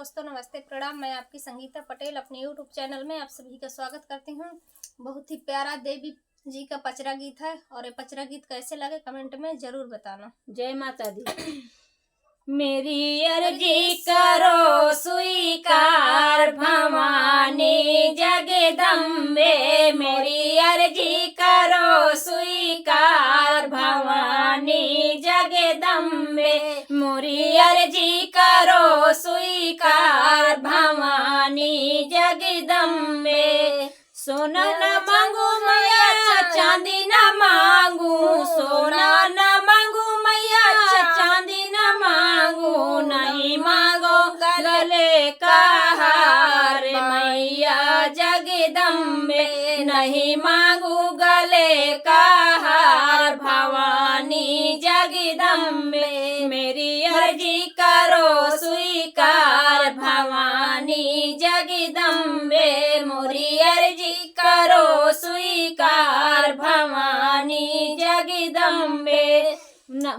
दोस्तों नमस्ते प्रणाम। मैं आपकी संगीता पटेल अपने यूट्यूब चैनल में आप सभी का स्वागत करती हूँ। बहुत ही प्यारा देवी जी का पचरा गीत है और ये पचरा गीत कैसे लगे कमेंट में जरूर बताना। जय माता दी। मेरी अर्जी करो स्वीकार भवानी जगदम्बे, मेरी अर्जी करो स्वीकार भवानी जगदम्बे, मोरी अर्जी करो स्वीकार भवानी जगदम्बे। सोना न मांगू मैया चांदी न मांगू, सोना न मांगू मैया चांदी न मांगू, नहीं मांगो गले का हार मैया जगदम्बे, नहीं मांगू गले का हार भवानी जगदम्बे। मेरी अर्जी करो स्वीकार भवानी जगदम्बे, मोरी अर्जी करो स्वीकार भवानी जगदम्बे।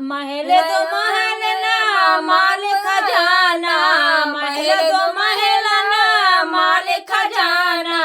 महल तो महल ना माल खजाना, महल तो महल ना माल खजाना,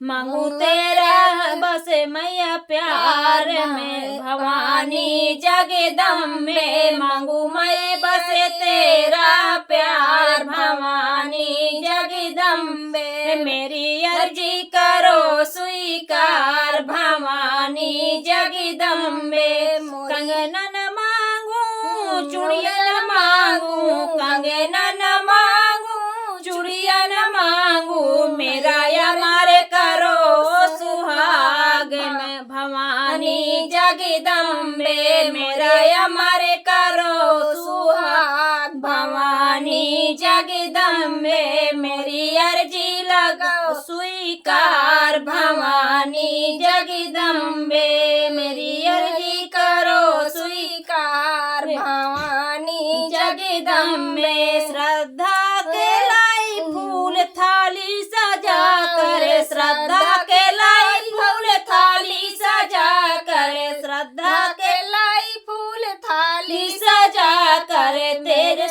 मांगू तेरा बस मैया प्यार में भवानी जगदम्बे, मांगू मैं बस तेरा प्यार भवानी जगदम्बे। मेरी अर्जी करो स्वीकार भवानी जगदम्बे। कंगना न मांगू चूड़िया न मांगू, कंगना न मांगू चूड़िया न मांगू, मेरा यार करो सुहाग में भवानी जगदम्बे, मेरा यार करो सुहाग भवानी जगदम्बे। मेरी अर्जी लगाओ स्वीकार भवानी जगदम्बे, मेरी अर्जी करो स्वीकार भवानी जगदम्बे। श्रद्धा के लाई फूल थाली सजा कर, श्रद्धा के लाई फूल थाली सजा कर, श्रद्धा के लाई फूल थाली सजा कर, तेरे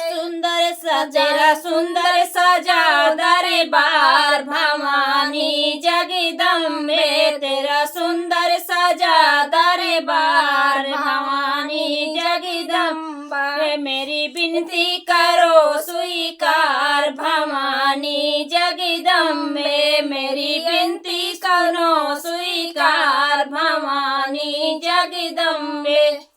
तेरा सुंदर सजा दरबार भवानी जगदम्बे, तेरा सुंदर सजा दरबार भवानी जगदम्बे। मेरी विनती करो स्वीकार भवानी जगदम्बे, मेरी विनती करो स्वीकार भवानी जगदम्बे।